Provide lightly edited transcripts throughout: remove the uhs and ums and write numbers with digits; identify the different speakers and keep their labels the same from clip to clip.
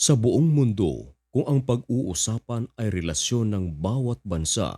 Speaker 1: Sa buong mundo, kung ang pag-uusapan ay relasyon ng bawat bansa,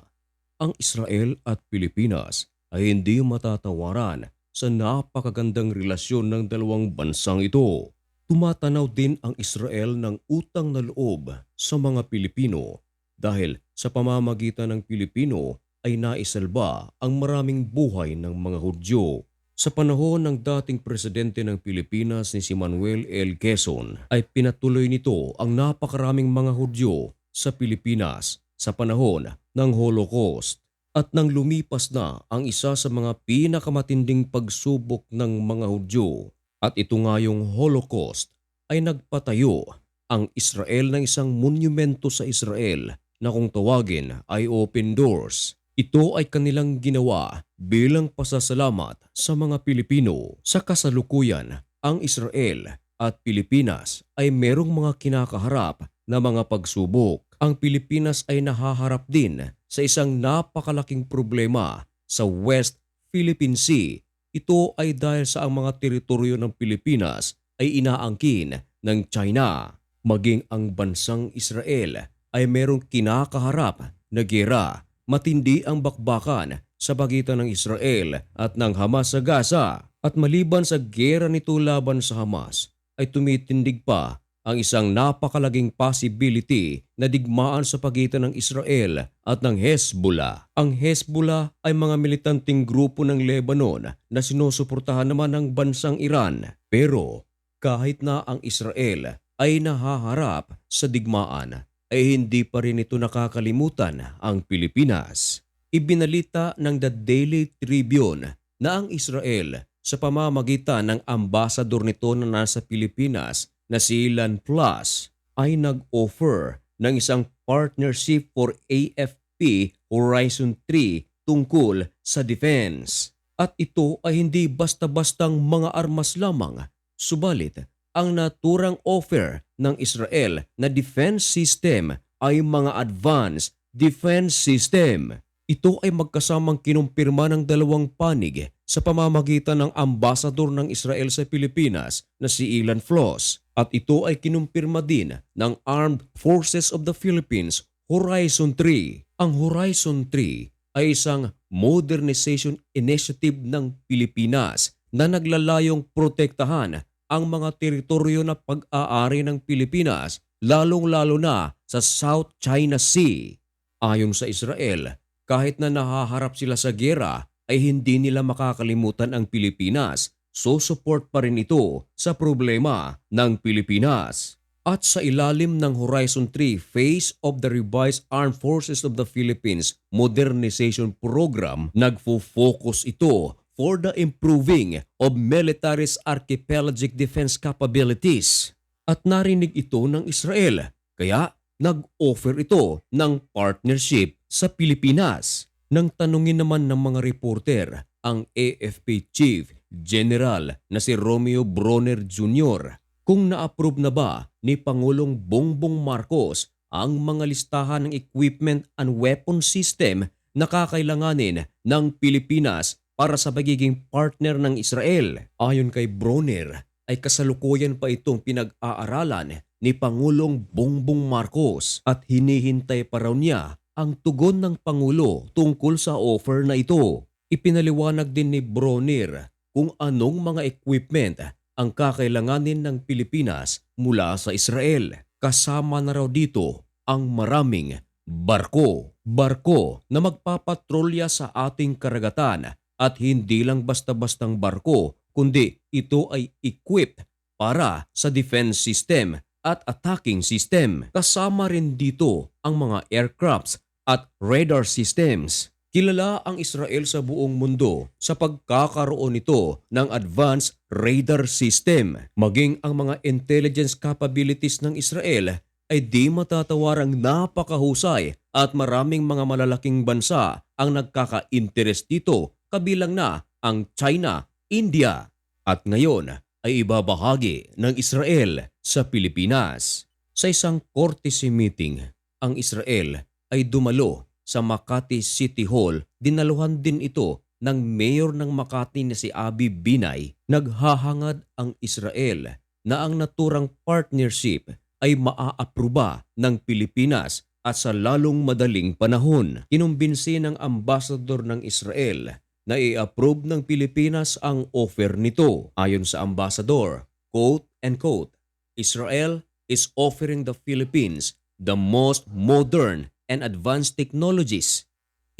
Speaker 1: ang Israel at Pilipinas ay hindi matatawaran sa napakagandang relasyon ng dalawang bansang ito. Tumatanaw din ang Israel ng utang na loob sa mga Pilipino dahil sa pamamagitan ng Pilipino ay naisalba ang maraming buhay ng mga Hudyo. Sa panahon ng dating presidente ng Pilipinas ni si Manuel L. Quezon ay pinatuloy nito ang napakaraming mga Hudyo sa Pilipinas sa panahon ng Holocaust. At nang lumipas na ang isa sa mga pinakamatinding pagsubok ng mga Hudyo at ito nga yung Holocaust ay nagpatayo ang Israel ng isang monumento sa Israel na kung tawagin ay Open Doors. Ito ay kanilang ginawa bilang pasasalamat sa mga Pilipino. Sa kasalukuyan, ang Israel at Pilipinas ay merong mga kinakaharap na mga pagsubok. Ang Pilipinas ay nahaharap din sa isang napakalaking problema sa West Philippine Sea. Ito ay dahil sa ang mga teritoryo ng Pilipinas ay inaangkin ng China. Maging ang bansang Israel ay merong kinakaharap na giyera. Matindi ang bakbakan sa pagitan ng Israel at ng Hamas sa Gaza. At maliban sa giyera nito laban sa Hamas, ay tumitindig pa ang isang napakalaging possibility na digmaan sa pagitan ng Israel at ng Hezbollah. Ang Hezbollah ay mga militanteng grupo ng Lebanon na sinusuportahan naman ng bansang Iran. Pero kahit na ang Israel ay nahaharap sa digmaan, ay hindi pa rin ito nakakalimutan ang Pilipinas. Ibinalita ng The Daily Tribune na ang Israel sa pamamagitan ng ambasador nito na nasa Pilipinas na si Ilan Plus ay nag-offer ng isang partnership for AFP Horizon 3 tungkol sa defense. At ito ay hindi basta-bastang mga armas lamang, subalit ang naturang offer ng Israel na defense system ay mga advanced defense system. Ito ay magkasamang kinumpirma ng dalawang panig sa pamamagitan ng ambasador ng Israel sa Pilipinas na si Ilan Floss. At ito ay kinumpirma din ng Armed Forces of the Philippines Horizon 3. Ang Horizon 3 ay isang modernization initiative ng Pilipinas na naglalayong protektahan ang mga teritoryo na pag-aari ng Pilipinas, lalong-lalo na sa South China Sea. Ayon sa Israel, kahit na nahaharap sila sa giyera, ay hindi nila makakalimutan ang Pilipinas. So support pa rin ito sa problema ng Pilipinas. At sa ilalim ng Horizon 3 Phase of the Revised Armed Forces of the Philippines Modernization Program, nagfo-focus ito for the improving of military's archipelagic defense capabilities. At narinig ito ng Israel, kaya nag-offer ito ng partnership sa Pilipinas. Nang tanungin naman ng mga reporter ang AFP Chief General na si Romeo Bronner Jr. kung na-approve na ba ni Pangulong Bongbong Marcos ang mga listahan ng equipment and weapon system na kakailanganin ng Pilipinas para sa pagiging partner ng Israel. Ayon kay Bronner, ay kasalukuyan pa itong pinag-aaralan ni Pangulong Bongbong Marcos at hinihintay pa raw niya ang tugon ng Pangulo tungkol sa offer na ito. Ipinaliwanag din ni Bronner kung anong mga equipment ang kakailanganin ng Pilipinas mula sa Israel. Kasama na raw dito ang maraming barko. Barko na magpapatrolya sa ating karagatan. At hindi lang basta-bastang barko, kundi ito ay equipped para sa defense system at attacking system. Kasama rin dito ang mga aircrafts at radar systems. Kilala ang Israel sa buong mundo sa pagkakaroon nito ng advanced radar system. Maging ang mga intelligence capabilities ng Israel ay di matatawarang napakahusay at maraming mga malalaking bansa ang nagkaka-interest dito, kabilang na ang China, India, at ngayon ay ibabahagi ng Israel sa Pilipinas. Sa isang courtesy meeting, ang Israel ay dumalo sa Makati City Hall. Dinaluhan din ito ng mayor ng Makati na si Abi Binay. Naghahangad ang Israel na ang naturang partnership ay maaapruba ng Pilipinas at sa lalong madaling panahon. Kinumbinsi ng ambasador ng Israel na i-approve ng Pilipinas ang offer nito. Ayon sa ambasador, quote and quote, Israel is offering the Philippines the most modern and advanced technologies,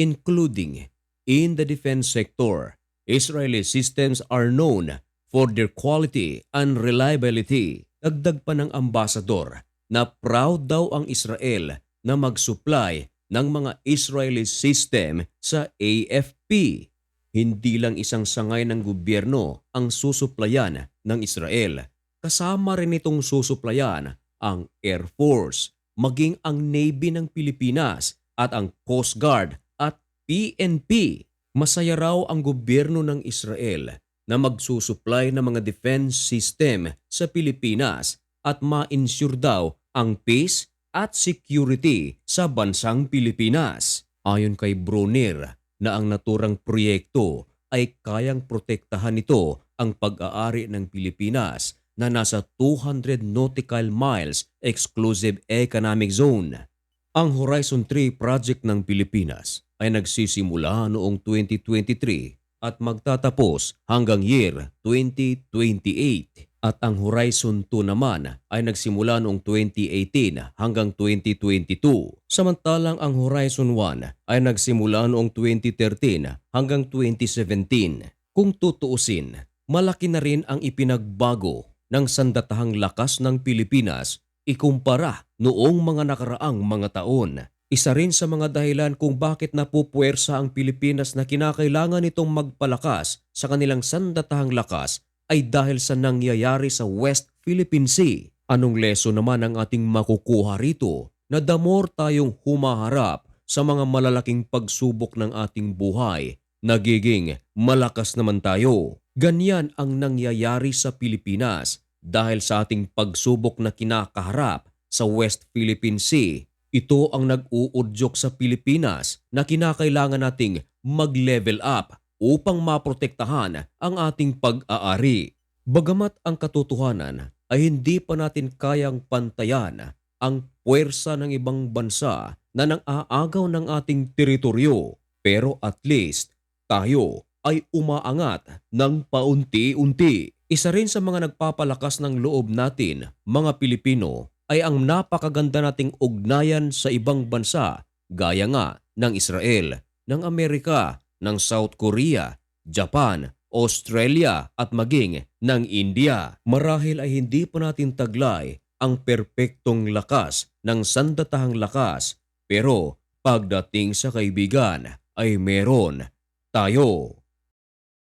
Speaker 1: including in the defense sector. Israeli systems are known for their quality and reliability. Dagdag pa ng ambasador na proud daw ang Israel na mag-supply ng mga Israeli system sa AFP. Hindi lang isang sangay ng gobyerno ang susuplayan ng Israel. Kasama rin itong susuplayan ang Air Force, maging ang Navy ng Pilipinas at ang Coast Guard at PNP. Masaya raw ang gobyerno ng Israel na magsusupply ng mga defense system sa Pilipinas at ma-ensure daw ang peace at security sa bansang Pilipinas. Ayon kay Brunner na ang naturang proyekto ay kayang protektahan nito ang pag-aari ng Pilipinas na nasa 200 nautical miles exclusive economic zone. Ang Horizon 3 project ng Pilipinas ay nagsisimula noong 2023 at magtatapos hanggang year 2028. At ang Horizon 2 naman ay nagsimula noong 2018 hanggang 2022. Samantalang ang Horizon 1 ay nagsimula noong 2013 hanggang 2017. Kung tutuusin, malaki na rin ang ipinagbago ng sandatahang lakas ng Pilipinas ikumpara noong mga nakaraang mga taon. Isa rin sa mga dahilan kung bakit napupuwersa ang Pilipinas na kinakailangan nitong magpalakas sa kanilang sandatahang lakas ay dahil sa nangyayari sa West Philippine Sea. Anong leso naman ang ating makukuha rito na the more tayong humaharap sa mga malalaking pagsubok ng ating buhay, nagiging malakas naman tayo. Ganyan ang nangyayari sa Pilipinas dahil sa ating pagsubok na kinakaharap sa West Philippine Sea. Ito ang nag-uudyok sa Pilipinas na kinakailangan nating mag-level up upang maprotektahan ang ating pag-aari. Bagamat ang katotohanan ay hindi pa natin kayang pantayan ang puwersa ng ibang bansa na nang-aagaw ng ating teritoryo, pero at least tayo ay umaangat ng paunti-unti. Isa rin sa mga nagpapalakas ng loob natin, mga Pilipino, ay ang napakaganda nating ugnayan sa ibang bansa gaya nga ng Israel, ng Amerika, ng South Korea, Japan, Australia at maging ng India. Marahil ay hindi pa natin taglay ang perpektong lakas ng sandatahang lakas, pero pagdating sa kaibigan ay meron tayo.